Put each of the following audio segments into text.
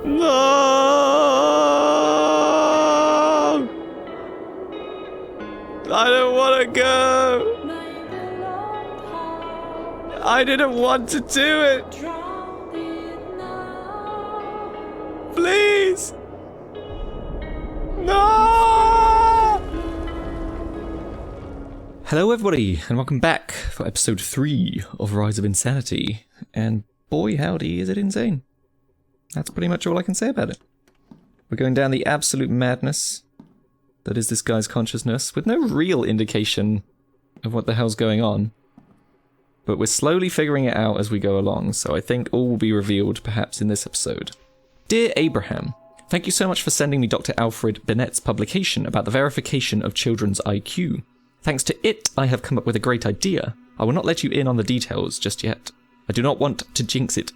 No! I don't want to go! I didn't want to do it! Please! No! Hello everybody, and welcome back for episode 3 of Rise of Insanity. And boy howdy is it insane. That's pretty much all I can say about it. We're going down the absolute madness that is this guy's consciousness, with no real indication of what the hell's going on. But we're slowly figuring it out as we go along, so I think all will be revealed perhaps in this episode. Dear Abraham, thank you so much for sending me Dr. Alfred Bennett's publication about the verification of children's IQ. Thanks to it, I have come up with a great idea. I will not let you in on the details just yet. I do not want to jinx it.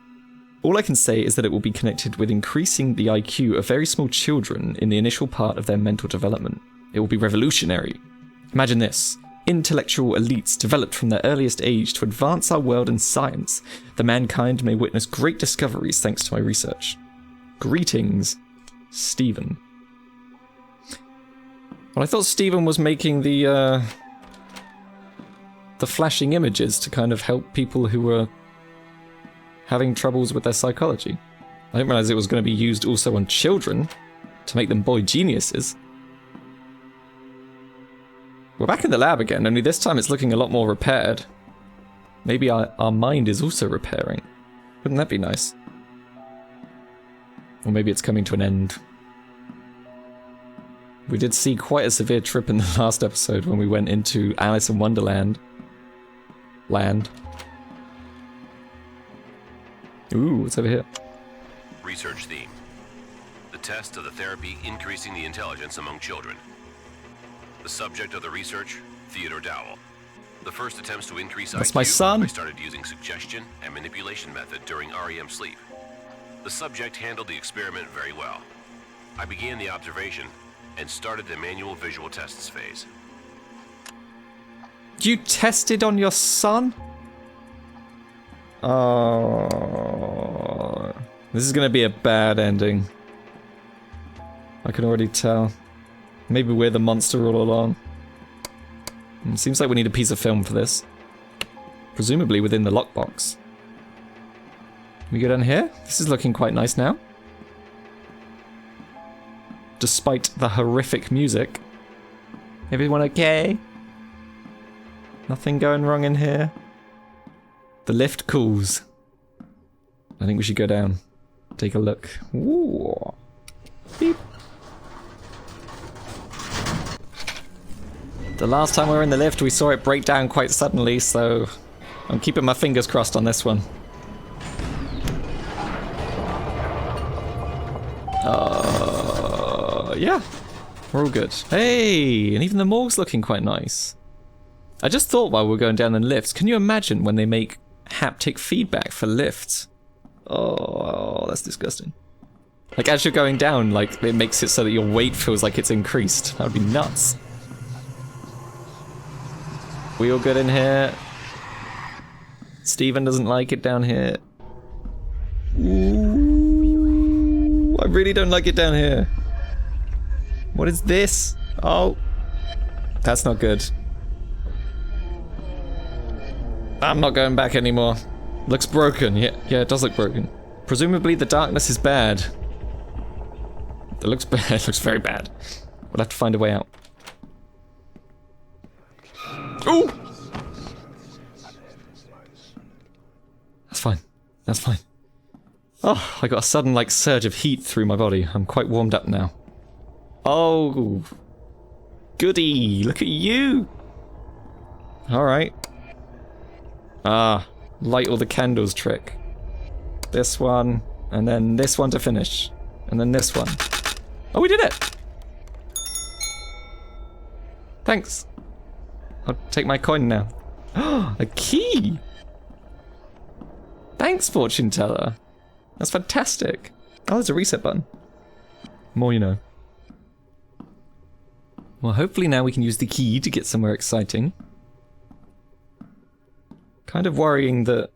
All I can say is that it will be connected with increasing the IQ of very small children in the initial part of their mental development. It will be revolutionary. Imagine this. Intellectual elites developed from their earliest age to advance our world in science. The mankind may witness great discoveries thanks to my research. Greetings, Stephen. Well, I thought Stephen was making the flashing images to kind of help people who were having troubles with their psychology. I didn't realize it was going to be used also on children to make them boy geniuses. We're back in the lab again, only this time it's looking a lot more repaired. Maybe our mind is also repairing. Wouldn't that be nice? Or maybe it's coming to an end. We did see quite a severe trip in the last episode when we went into Alice in Wonderland. Ooh, what's over here? Research theme. The test of the therapy increasing the intelligence among children. The subject of the research, Theodore Dowell. The first attempts to increase That's IQ, my son. I started using suggestion and manipulation method during REM sleep. The subject handled the experiment very well. I began the observation and started the manual visual tests phase. You tested on your son? Oh, this is gonna be a bad ending. I can already tell. Maybe we're the monster all along. It seems like we need a piece of film for this. Presumably within the lockbox. We go down here? This is looking quite nice now. Despite the horrific music. Everyone okay? Nothing going wrong in here? The lift cools. I think we should go down. Take a look. Ooh. Beep. The last time we were in the lift, we saw it break down quite suddenly, so I'm keeping my fingers crossed on this one. Yeah, we're all good. Hey, and even the morgue's looking quite nice. I just thought while we were going down the lifts, can you imagine when they make haptic feedback for lifts? Oh, that's disgusting. Like as you're going down, like it makes it so that your weight feels like it's increased. That would be nuts. We all good in here? Steven doesn't like it down here. Ooh, I really don't like it down here. What is this? Oh, that's not good. I'm not going back anymore. Looks broken. Yeah, it does look broken. Presumably the darkness is bad. It looks bad. It looks very bad. We'll have to find a way out. Ooh! That's fine. That's fine. Oh, I got a sudden, like, surge of heat through my body. I'm quite warmed up now. Oh! Goody! Look at you! Alright. Ah, light all the candles trick. This one, and then this one to finish. And then this one. Oh, we did it! Thanks. I'll take my coin now. A key! Thanks, fortune teller. That's fantastic. Oh, there's a reset button. More you know. Well, hopefully now we can use the key to get somewhere exciting. Kind of worrying that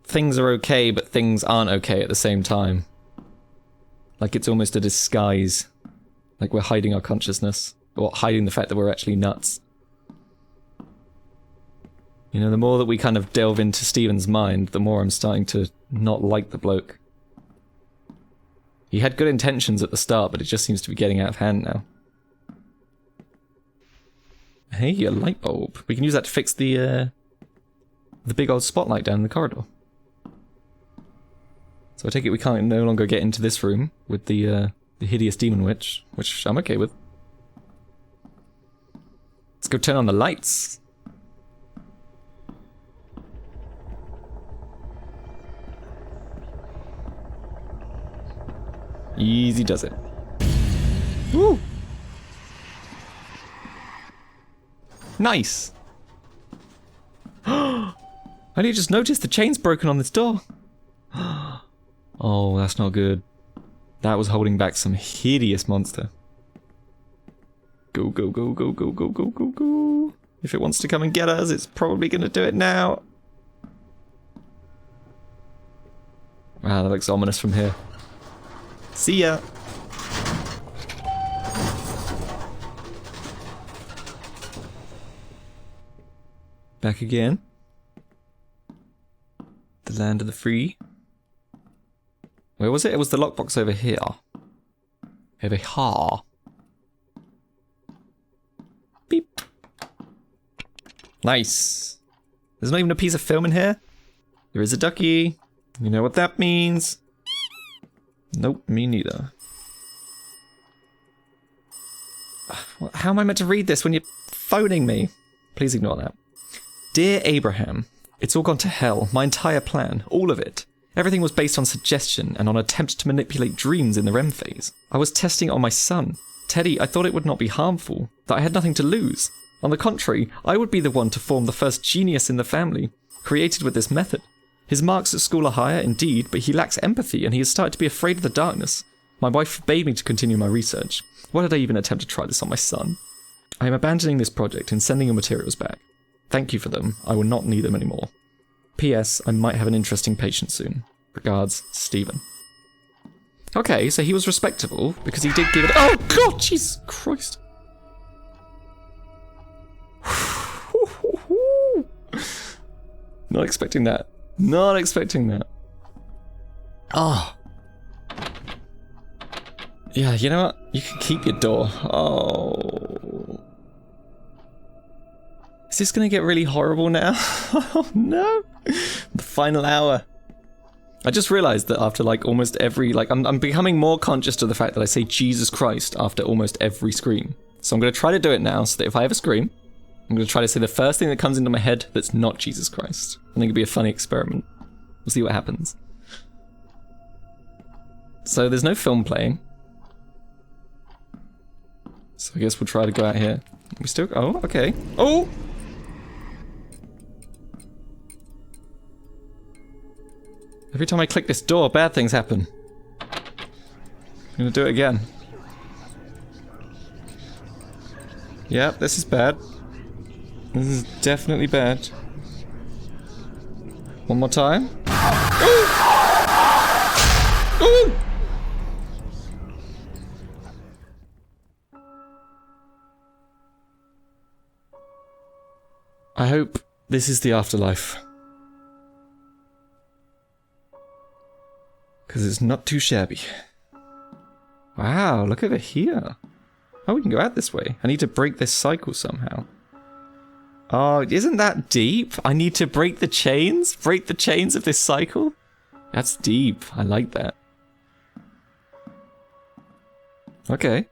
things are okay, but things aren't okay at the same time. Like it's almost a disguise. Like we're hiding our consciousness. Or hiding the fact that we're actually nuts. You know, the more that we kind of delve into Steven's mind, the more I'm starting to not like the bloke. He had good intentions at the start, but it just seems to be getting out of hand now. Hey, a light bulb. We can use that to fix the big old spotlight down in the corridor. So I take it we can't no longer get into this room with the hideous demon witch, which I'm okay with. Let's go turn on the lights. Easy does it. Woo! Nice! I only just noticed the chain's broken on this door. Oh, that's not good. That was holding back some hideous monster. Go, go, go, go, go, go, go, go, go. If it wants to come and get us, it's probably gonna do it now. Wow, that looks ominous from here. See ya! Back again. The land of the free. Where was it? It was the lockbox over here. Over here. Beep. Nice. There's not even a piece of film in here. There is a ducky. You know what that means. Nope, me neither. How am I meant to read this when you're phoning me? Please ignore that. Dear Abraham, it's all gone to hell. My entire plan. All of it. Everything was based on suggestion and on attempt to manipulate dreams in the REM phase. I was testing it on my son. Teddy, I thought it would not be harmful, that I had nothing to lose. On the contrary, I would be the one to form the first genius in the family, created with this method. His marks at school are higher, indeed, but he lacks empathy and he has started to be afraid of the darkness. My wife forbade me to continue my research. Why did I even attempt to try this on my son? I am abandoning this project and sending your materials back. Thank you for them. I will not need them anymore. P.S. I might have an interesting patient soon. Regards, Stephen. Okay, so he was respectable because he did give it. Oh God, Jesus Christ! Not expecting that. Not expecting that. Oh. Yeah, you know what? You can keep your door. Oh. Is this gonna get really horrible now? Oh no! The final hour. I just realized that after like almost every, I'm becoming more conscious of the fact that I say Jesus Christ after almost every scream. So I'm gonna try to do it now so that if I ever scream, I'm gonna try to say the first thing that comes into my head that's not Jesus Christ. I think it'd be a funny experiment. We'll see what happens. So there's no film playing. So I guess we'll try to go out here. We still, oh, okay. Oh! Every time I click this door, bad things happen. I'm gonna do it again. Yep, this is bad. This is definitely bad. One more time. Ooh! Ooh! I hope this is the afterlife. Because it's not too shabby. Wow, look over here. Oh, we can go out this way. I need to break this cycle somehow. Oh, isn't that deep? I need to break the chains? Break the chains of this cycle? That's deep. I like that. Okay.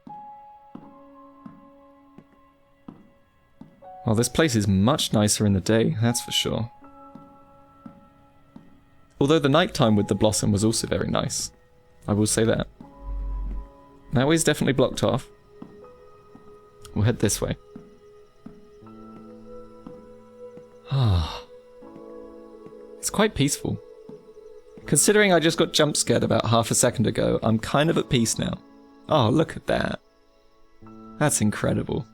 Well, this place is much nicer in the day, that's for sure. Although the nighttime with the blossom was also very nice. I will say that. That way's definitely blocked off. We'll head this way. Ah. It's quite peaceful. Considering I just got jump scared about half a second ago, I'm kind of at peace now. Oh, look at that. That's incredible.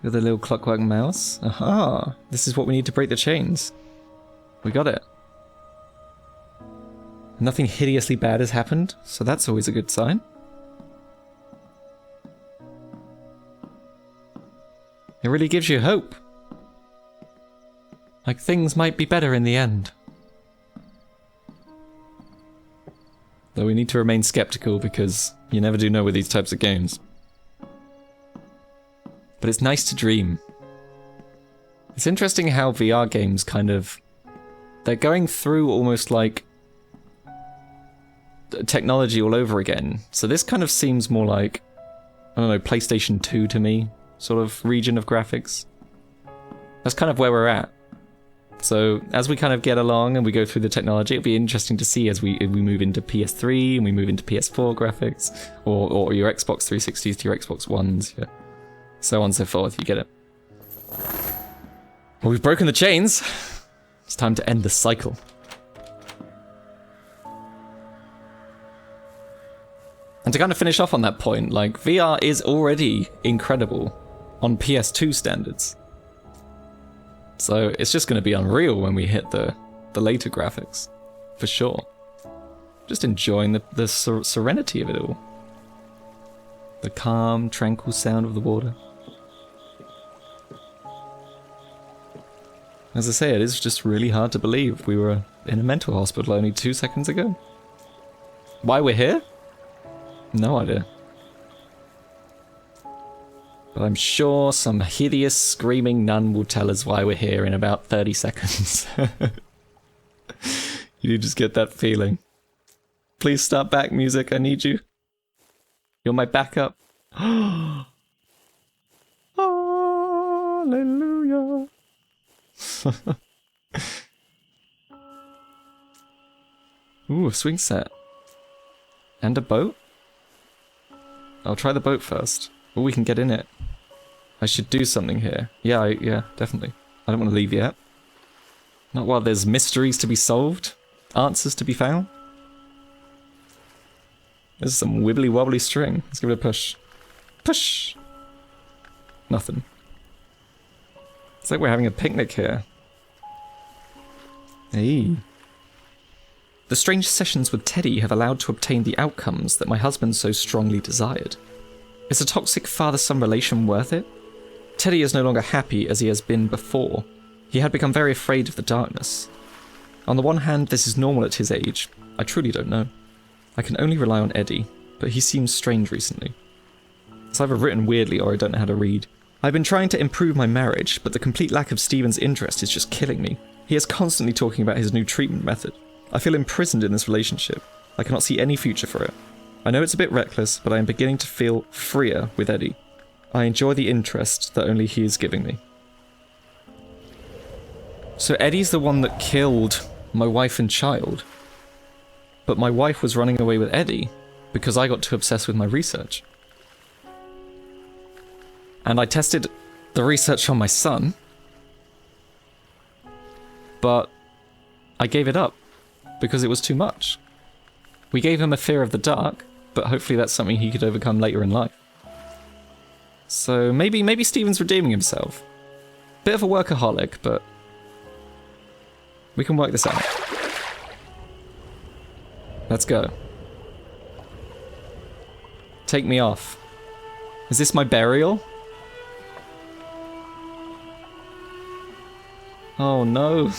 With a little clockwork mouse. Aha! This is what we need to break the chains. We got it. Nothing hideously bad has happened, so that's always a good sign. It really gives you hope. Like things might be better in the end. Though we need to remain skeptical because you never do know with these types of games. But it's nice to dream. It's interesting how VR games kind of... they're going through almost like technology all over again. So this kind of seems more like, I don't know, PlayStation 2 to me, sort of region of graphics. That's kind of where we're at. So as we kind of get along and we go through the technology, it'll be interesting to see as we move into PS3 and we move into PS4 graphics, or your Xbox 360s to your Xbox Ones, yeah. So on and so forth, you get it. Well, we've broken the chains. It's time to end the cycle. And to kind of finish off on that point, like, VR is already incredible on PS2 standards. So it's just going to be unreal when we hit the later graphics, for sure. Just enjoying the serenity of it all. The calm, tranquil sound of the water. As I say, it is just really hard to believe we were in a mental hospital only 2 seconds ago. Why we're here? No idea. But I'm sure some hideous screaming nun will tell us why we're here in about 30 seconds. You just get that feeling. Please start back music, I need you. You're my backup. Hallelujah. Ooh, a swing set. And a boat? I'll try the boat first. Or we can get in it. I should do something here. Yeah, definitely. I don't want to leave yet. Not while there's mysteries to be solved. Answers to be found. There's some wibbly wobbly string. Let's give it a push. Push! Nothing. It's like we're having a picnic here. Hey. The strange sessions with Teddy have allowed to obtain the outcomes that my husband so strongly desired. Is a toxic father-son relation worth it? Teddy is no longer happy as he has been before. He had become very afraid of the darkness. On the one hand, this is normal at his age. I truly don't know. I can only rely on Eddie, but he seems strange recently. It's either written weirdly or I don't know how to read. I've been trying to improve my marriage, but the complete lack of Steven's interest is just killing me. He is constantly talking about his new treatment method. I feel imprisoned in this relationship. I cannot see any future for it. I know it's a bit reckless, but I am beginning to feel freer with Eddie. I enjoy the interest that only he is giving me. So Eddie's the one that killed my wife and child. But my wife was running away with Eddie because I got too obsessed with my research. And I tested the research on my son, but I gave it up because it was too much. We gave him a fear of the dark, but hopefully that's something he could overcome later in life. So maybe Steven's redeeming himself. Bit of a workaholic, but we can work this out. Let's go. Take me off. Is this my burial? Oh no.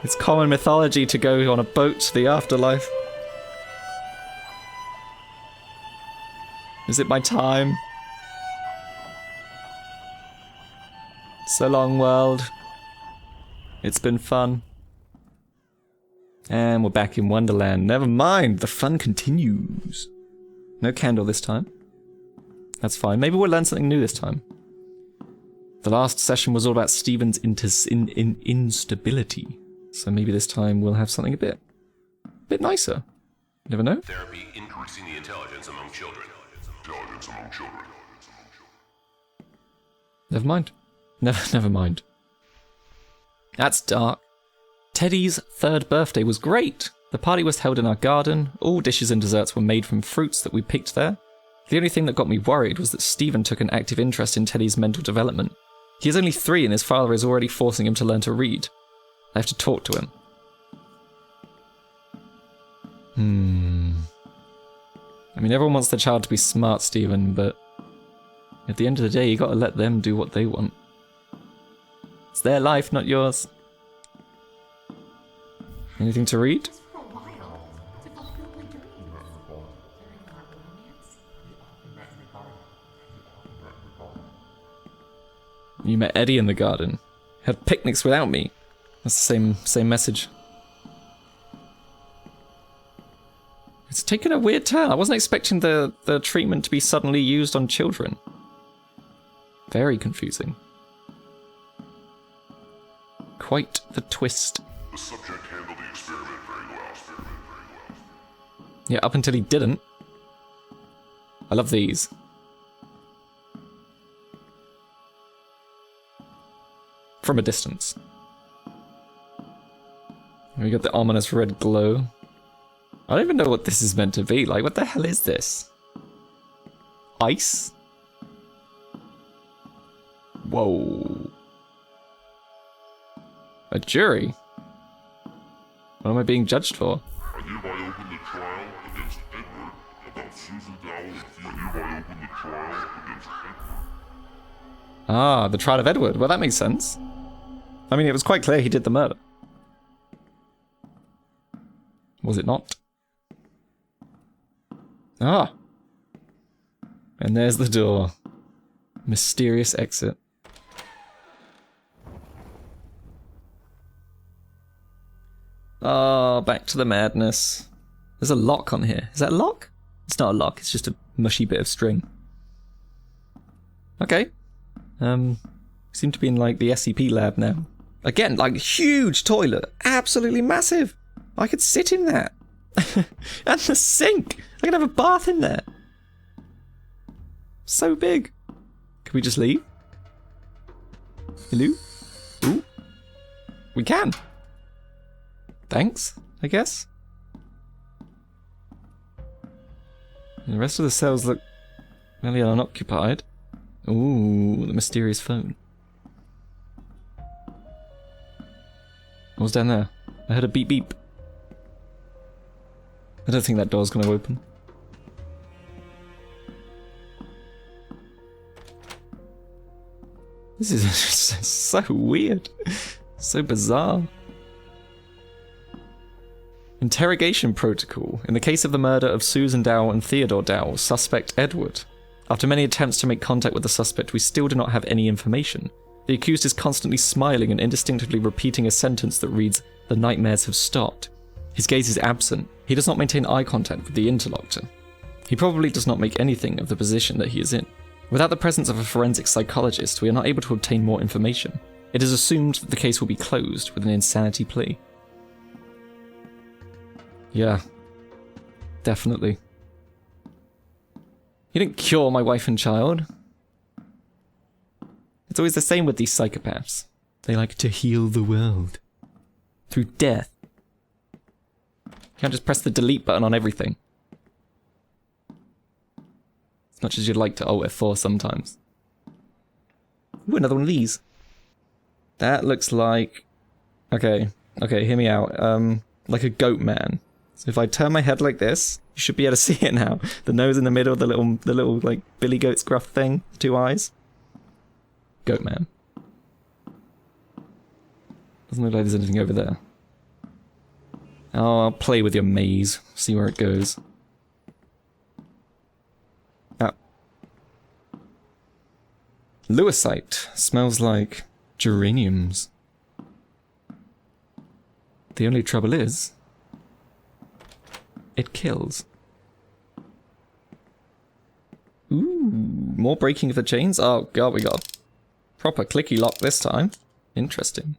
It's common mythology to go on a boat to the afterlife. Is it my time? So long, world. It's been fun. And we're back in Wonderland. Never mind, the fun continues. No candle this time. That's fine. Maybe we'll learn something new this time. The last session was all about Steven's instability. So maybe this time we'll have something a bit nicer. Never know. Therapy increasing the intelligence among children. Never mind. Never mind. That's dark. Teddy's 3rd birthday was great. The party was held in our garden. All dishes and desserts were made from fruits that we picked there. The only thing that got me worried was that Stephen took an active interest in Teddy's mental development. He is only 3 and his father is already forcing him to learn to read. I have to talk to him. I mean, everyone wants their child to be smart, Stephen, but at the end of the day, you gotta let them do what they want. It's their life, not yours. Anything to read? You met Eddie in the garden. Had picnics without me. That's the same message. It's taken a weird turn. I wasn't expecting the treatment to be suddenly used on children. Very confusing. Quite the twist. The subject handled the experiment very well. Yeah, up until he didn't. I love these. From a distance. We got the ominous red glow. I don't even know what this is meant to be. Like, what the hell is this? Ice? Whoa. A jury? What am I being judged for? I hereby open the trial against Edward about Susan Dowell and Theodore. I hereby open the trial against Edward. Ah, the trial of Edward. Well, that makes sense. I mean, it was quite clear he did the murder. Was it not? Ah. And there's the door. Mysterious exit. Oh, back to the madness. There's a lock on here. Is that a lock? It's not a lock, it's just a mushy bit of string. Okay. Seem to be in like the SCP lab now. Again, like huge toilet. Absolutely massive. I could sit in that. And the sink. I could have a bath in there. So big. Can we just leave? Hello? Ooh. We can. Thanks, I guess. And the rest of the cells look fairly unoccupied. Ooh, the mysterious phone. What was down there? I heard a beep beep. I don't think that door's gonna open. This is so weird. So bizarre. Interrogation protocol. In the case of the murder of Susan Dowell and Theodore Dowell, suspect Edward. After many attempts to make contact with the suspect, we still do not have any information. The accused is constantly smiling and indistinctly repeating a sentence that reads, "The nightmares have stopped." His gaze is absent. He does not maintain eye contact with the interlocutor. He probably does not make anything of the position that he is in. Without the presence of a forensic psychologist, we are not able to obtain more information. It is assumed that the case will be closed with an insanity plea. Yeah. Definitely. He didn't cure my wife and child. It's always the same with these psychopaths. They like to heal the world. Through death. You can't just press the delete button on everything. As much as you'd like to Alt F4 sometimes. Ooh, another one of these. That looks like... Okay, hear me out. Like a goat man. So if I turn my head like this, you should be able to see it now. The nose in the middle, the little like Billy Goat's gruff thing, 2 eyes. Goat man. Doesn't look like there's anything over there. Oh, I'll play with your maze, see where it goes. Ah. Lewisite smells like geraniums. The only trouble is, it kills. Ooh, more breaking of the chains? Oh god, we got a proper clicky lock this time. Interesting.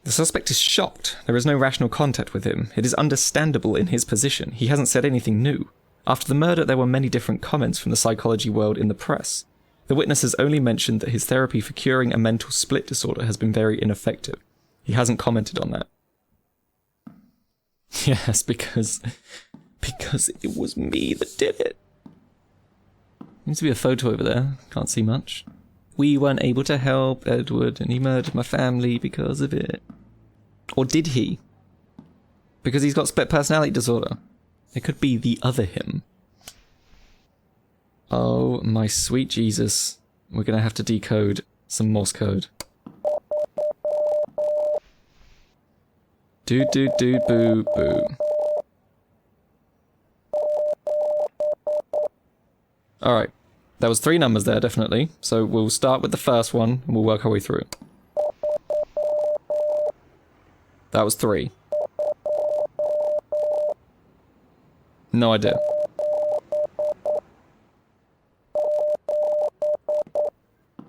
The suspect is shocked. There is no rational contact with him. It is understandable in his position. He hasn't said anything new. After the murder, there were many different comments from the psychology world in the press. The witness has only mentioned that his therapy for curing a mental split disorder has been very ineffective. He hasn't commented on that. Yes, because Because it was me that did it. Needs to be a photo over there. Can't see much. We weren't able to help Edward, and he murdered my family because of it. Or did he? Because he's got split personality disorder. It could be the other him. Oh my sweet Jesus. We're gonna have to decode some Morse code. Do do do boo boo. Alright. There was 3 numbers there, definitely. So we'll start with the first one, and we'll work our way through. That was 3. No idea.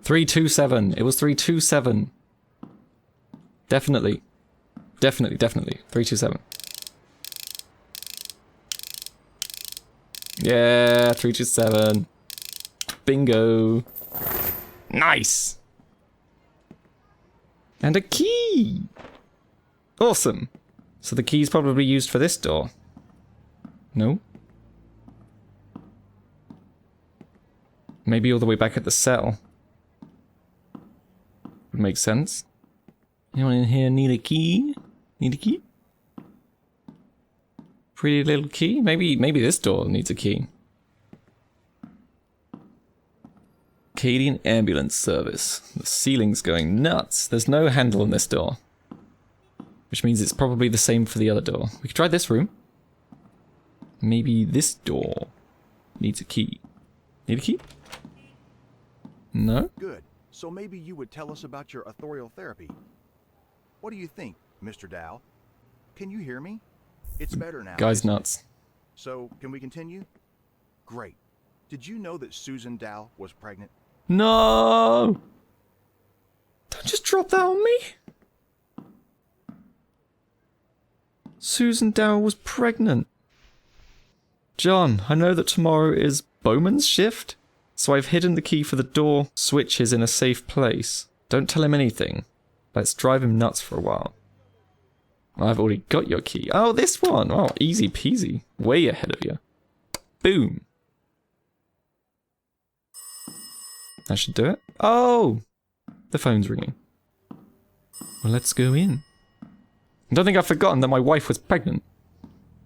$327. It was 327. Definitely. Definitely. 327. Yeah, 327. Bingo. Nice. And a key. Awesome. So the key's probably used for this door. No? Maybe all the way back at the cell. Would make sense. Anyone in here need a key? Need a key? Pretty little key? Maybe this door needs a key. Acadian ambulance service. The ceiling's going nuts. There's no handle on this door. Which means it's probably the same for the other door. We could try this room. Maybe this door needs a key. Need a key? No? Good. So maybe you would tell us about your authorial therapy. What do you think, Mr. Dowell? Can you hear me? It's better now. Guy's nuts. So, can we continue? Great. Did you know that Susan Dowell was pregnant? No! Don't just drop that on me! Susan Dowell was pregnant. John, I know that tomorrow is Bowman's shift, so I've hidden the key for the door switches in a safe place. Don't tell him anything. Let's drive him nuts for a while. I've already got your key. Oh, this one! Oh, easy peasy. Way ahead of you. Boom. That should do it. Oh! The phone's ringing. Well, let's go in. I don't think I've forgotten that my wife was pregnant.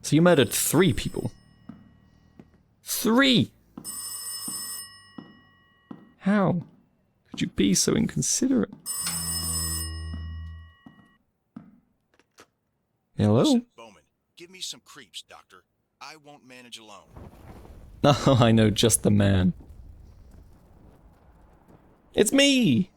So you murdered 3 people. 3! How could you be so inconsiderate? Hello? Listen, Bowman, give me some creeps, Doctor. I won't manage alone. Oh, I know just the man. It's me!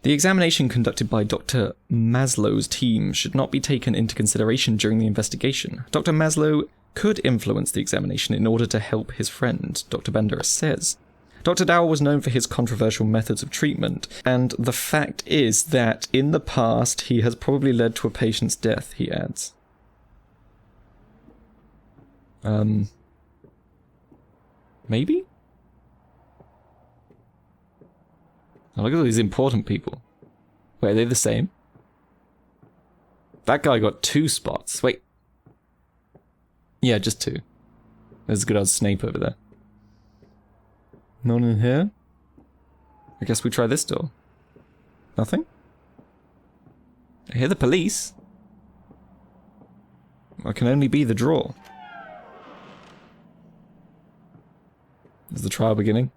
The examination conducted by Dr. Maslow's team should not be taken into consideration during the investigation. Dr. Maslow could influence the examination in order to help his friend, Dr. Banderas says. Dr. Dowell was known for his controversial methods of treatment, and the fact is that in the past he has probably led to a patient's death, he adds. Maybe? Oh, look at all these important people. Wait, are they the same? That guy got 2 spots. Wait. Yeah, just 2. There's a good old Snape over there. No one in here? I guess we try this door. Nothing? I hear the police. I can only be the draw. Is the trial beginning?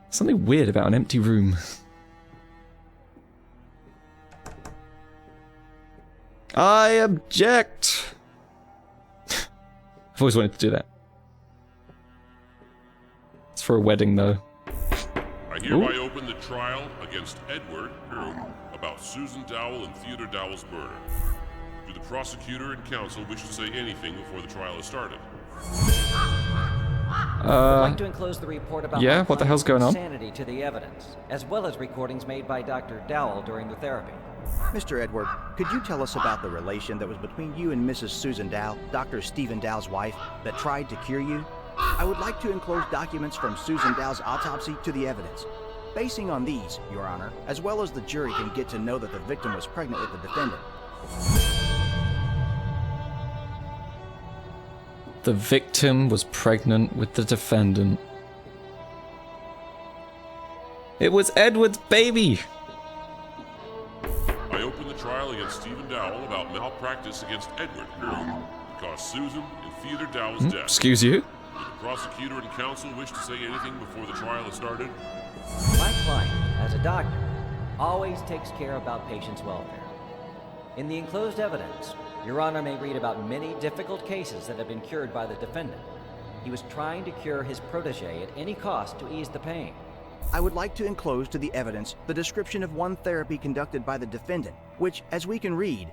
Something weird about an empty room. I object! I've always wanted to do that. It's for a wedding, though. I hereby open the trial against Edward about Susan Dowell and Theodore Dowell's murder. Do the prosecutor and counsel wish to say anything before the trial is started? I'd like to enclose the report about yeah, what the hell's going on? Insanity to the evidence, as well as recordings made by Dr. Dowell during the therapy. Mr. Edward, could you tell us about the relation that was between you and Mrs. Susan Dowell, Dr. Stephen Dowell's wife, that tried to cure you? I would like to enclose documents from Susan Dowell's autopsy to the evidence. Basing on these, Your Honor, as well as the jury can get to know that the victim was pregnant with the defendant, The victim was pregnant with the defendant. It was Edward's baby! I open the trial against Stephen Dowell about malpractice against Edward, who caused Susan and Theodore Dowell's death. Excuse you? Do the prosecutor and counsel wish to say anything before the trial has started? My client, as a doctor, always takes care about patients' welfare. In the enclosed evidence, Your Honor may read about many difficult cases that have been cured by the defendant. He was trying to cure his protege at any cost to ease the pain. I would like to enclose to the evidence the description of one therapy conducted by the defendant, which, as we can read,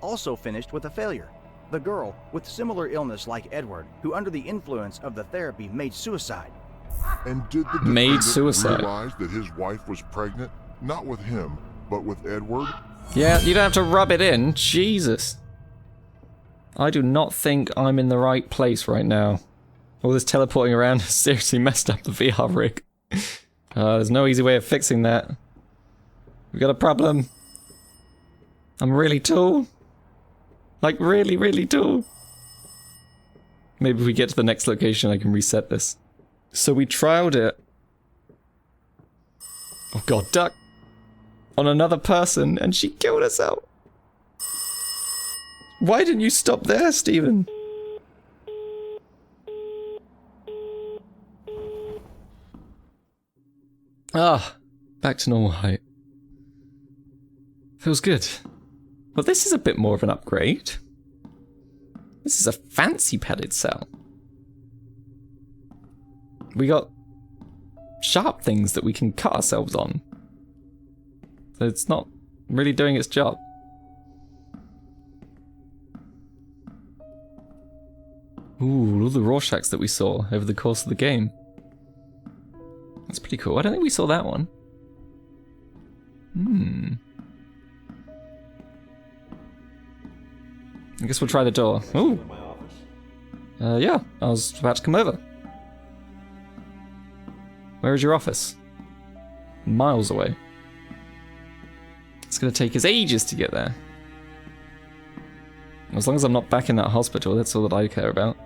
also finished with a failure. The girl, with similar illness like Edward, who under the influence of the therapy made suicide. And did the Made defendant suicide. realize that his wife was pregnant, not with him, but with Edward? Yeah, you don't have to rub it in. Jesus. I do not think I'm in the right place right now. All this teleporting around has seriously messed up the VR rig. There's no easy way of fixing that. We've got a problem. I'm really tall. Like, really, really tall. Maybe if we get to the next location, I can reset this. So we trialed it. Oh god, duck. On another person, and she killed herself. Why didn't you stop there, Stephen? Ah, back to normal height. Feels good. Well, this is a bit more of an upgrade. This is a fancy padded cell. We got sharp things that we can cut ourselves on. So it's not really doing its job. Ooh, all the Rorschachs that we saw over the course of the game. That's pretty cool. I don't think we saw that one. I guess we'll try the door. Ooh. Yeah, I was about to come over. Where is your office? Miles away. It's gonna take us ages to get there. As long as I'm not back in that hospital, that's all that I care about.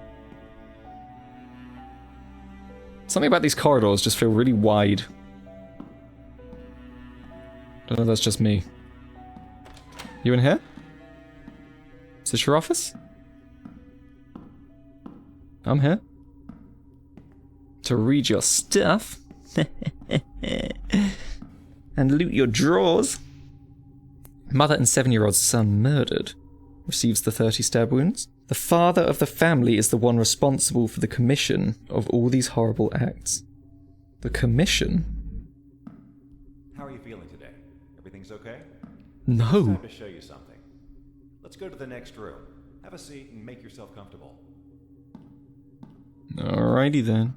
Something about these corridors just feel really wide. I don't know if that's just me. You in here? Is this your office? I'm here. To read your stuff. And loot your drawers. Mother and 7-year-old son murdered. Receives the 30 stab wounds. The father of the family is the one responsible for the commission of all these horrible acts. The commission? How are you feeling today? Everything's okay? No. It's time to show you something. Let's go to the next room. Have a seat and make yourself comfortable. Alrighty then.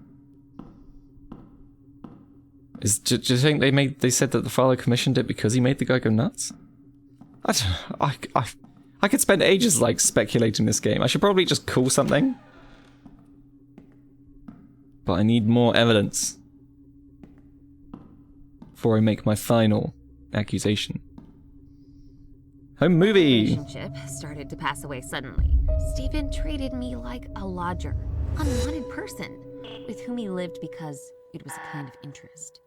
Do you think they said that the father commissioned it because he made the guy go nuts? I could spend ages like speculating this game. I should probably just call something. But I need more evidence before I make my final accusation. Home movie. Relationship started to pass away suddenly. Stephen treated me like a lodger, unwanted person with whom he lived because it was a kind of interest.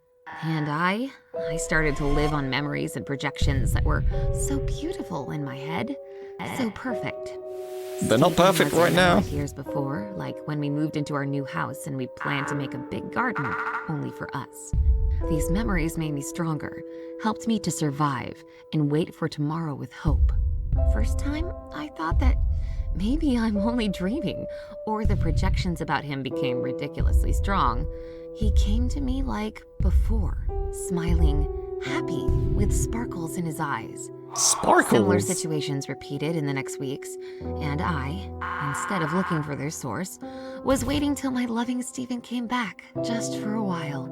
And I started to live on memories and projections that were so beautiful in my head, so perfect. They're not perfect right now. Years before, like when we moved into our new house and we planned to make a big garden only for us. These memories made me stronger, helped me to survive and wait for tomorrow with hope. First time, I thought that maybe I'm only dreaming, or the projections about him became ridiculously strong. He came to me like before, smiling, happy, with sparkles in his eyes. Sparkles? Similar situations repeated in the next weeks, and I, instead of looking for their source, was waiting till my loving Stephen came back, just for a while,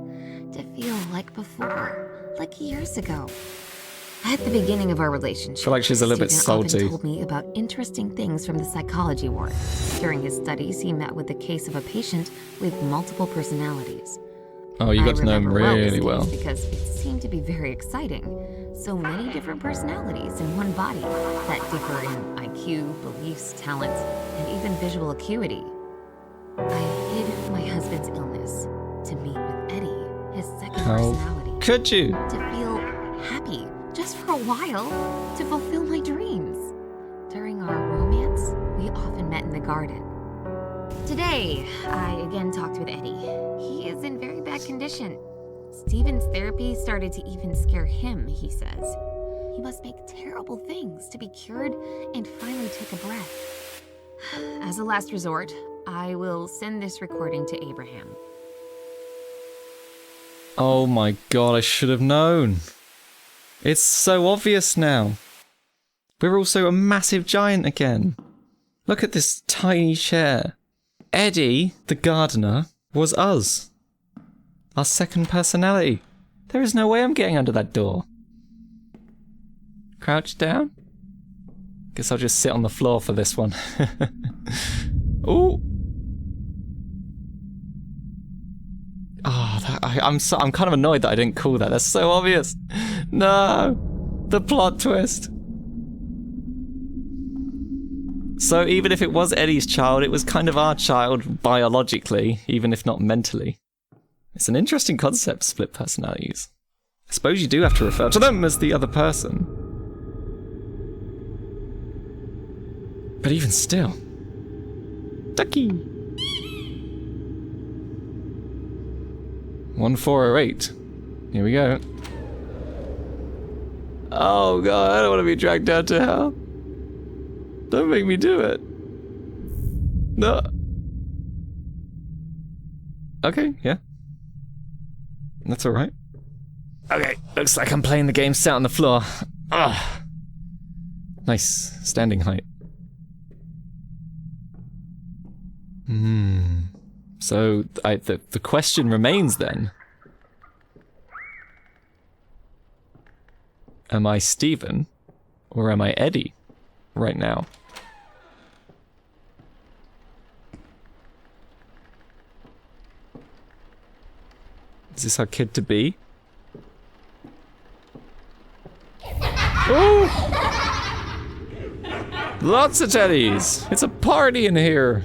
to feel like before, like years ago. At the beginning of our relationship, I feel like she's a little bit Stephen salty. often told me about interesting things from the psychology ward. During his studies, he met with the case of a patient with multiple personalities. Oh, you got to know him I remember really this well. case because it seemed to be very exciting. So many different personalities in one body that differ in IQ, beliefs, talents, and even visual acuity. I hid my husband's illness to meet with Eddie, his second personality. Could you? To feel happy, just for a while, to fulfill my dreams. During our romance, we often met in the garden. Today, I again talked with Eddie. He is in very bad condition. Steven's therapy started to even scare him, he says. He must make terrible things to be cured and finally take a breath. As a last resort, I will send this recording to Abraham. Oh my god, I should have known. It's so obvious now. We're also a massive giant again. Look at this tiny chair. Eddie, the gardener, was us. Our second personality. There is no way I'm getting under that door. Crouch down? Guess I'll just sit on the floor for this one. Ooh. Oh, I'm kind of annoyed that I didn't call that. That's so obvious. No, the plot twist. So even if it was Eddie's child, it was kind of our child biologically, even if not mentally. It's an interesting concept, split personalities. I suppose you do have to refer to them as the other person. But even still. Ducky! 1408. Here we go. Oh god, I don't want to be dragged down to hell. Don't make me do it. No. Okay, yeah. That's alright. Okay, looks like I'm playing the game sat on the floor. Ah, nice standing height. So the question remains then. Am I Steven or am I Eddie right now? Is this our kid to be? Oh! Lots of teddies! It's a party in here!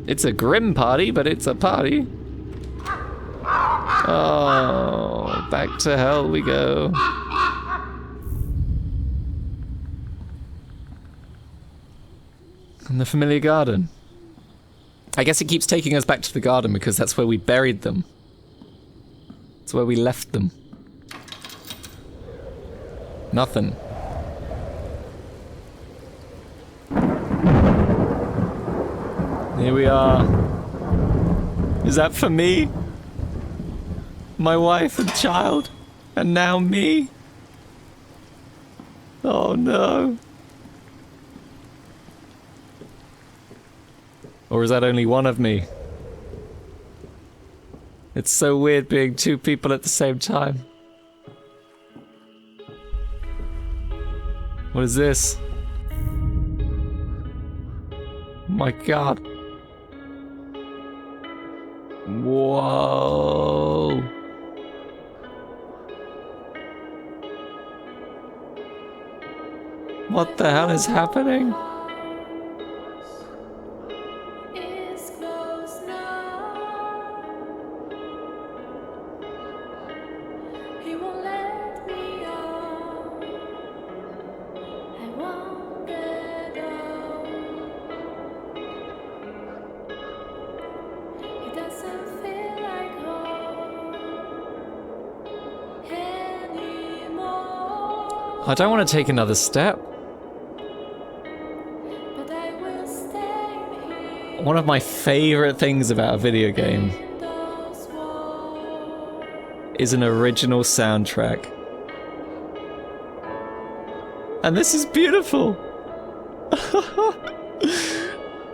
It's a grim party, but it's a party. Oh, back to hell we go. And the familiar garden. I guess it keeps taking us back to the garden because that's where we buried them. It's where we left them. Nothing. Here we are. Is that for me? My wife and child? And now me? Oh no. Or is that only one of me? It's so weird being two people at the same time. What is this? My god. Whoa. What the hell is happening? I don't want to take another step. One of my favorite things about a video game is an original soundtrack. And this is beautiful.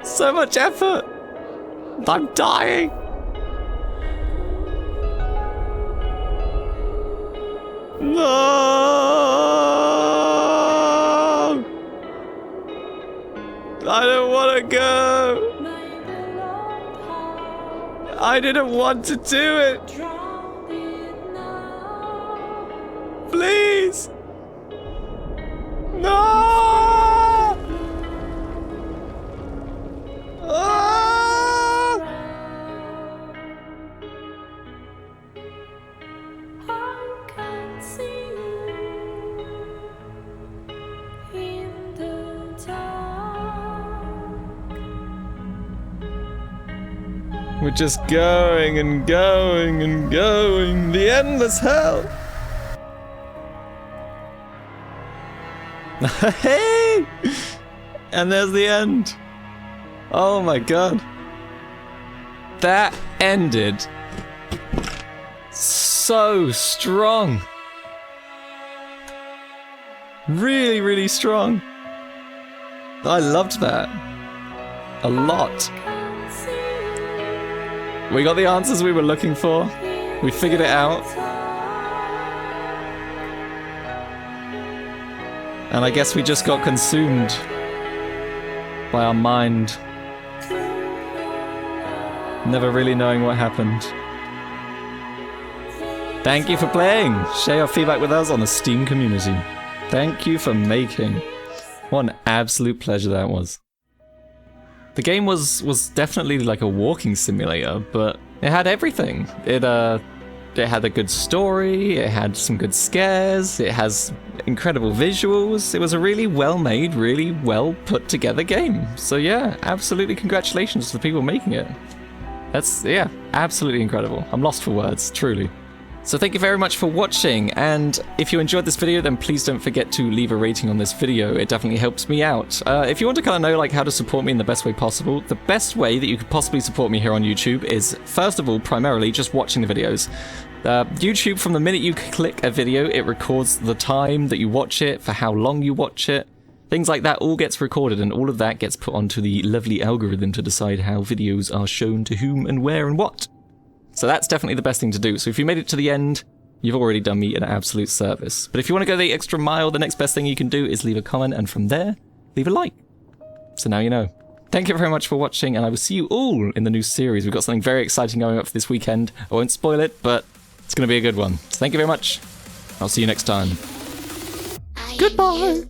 So much effort. I'm dying. No! I don't want to go. I didn't want to do it. Please! No! Ah! We're just going and going and going. The endless hell. Hey! And there's the end. Oh my god. That ended so strong. Really, really strong. I loved that. A lot. We got the answers we were looking for. We figured it out. And I guess we just got consumed by our mind. Never really knowing what happened. Thank you for playing. Share your feedback with us on the Steam community. Thank you for making. What an absolute pleasure that was. The game was definitely like a walking simulator, but it had everything. It had a good story, it had some good scares, it has incredible visuals. It was a really well-made, really well-put-together game. So yeah, absolutely congratulations to the people making it. That's, yeah, absolutely incredible. I'm lost for words, truly. So thank you very much for watching, and if you enjoyed this video, then please don't forget to leave a rating on this video. It definitely helps me out. If you want to kind of know like how to support me in the best way possible, the best way that you could possibly support me here on YouTube is, first of all, primarily just watching the videos. YouTube, from the minute you click a video, it records the time that you watch it, for how long you watch it. Things like that all gets recorded, and all of that gets put onto the lovely algorithm to decide how videos are shown to whom and where and what. So that's definitely the best thing to do. So if you made it to the end, you've already done me an absolute service. But if you want to go the extra mile, the next best thing you can do is leave a comment, and from there, leave a like. So now you know. Thank you very much for watching, and I will see you all in the new series. We've got something very exciting going up for this weekend. I won't spoil it, but it's going to be a good one. So thank you very much. I'll see you next time. Goodbye!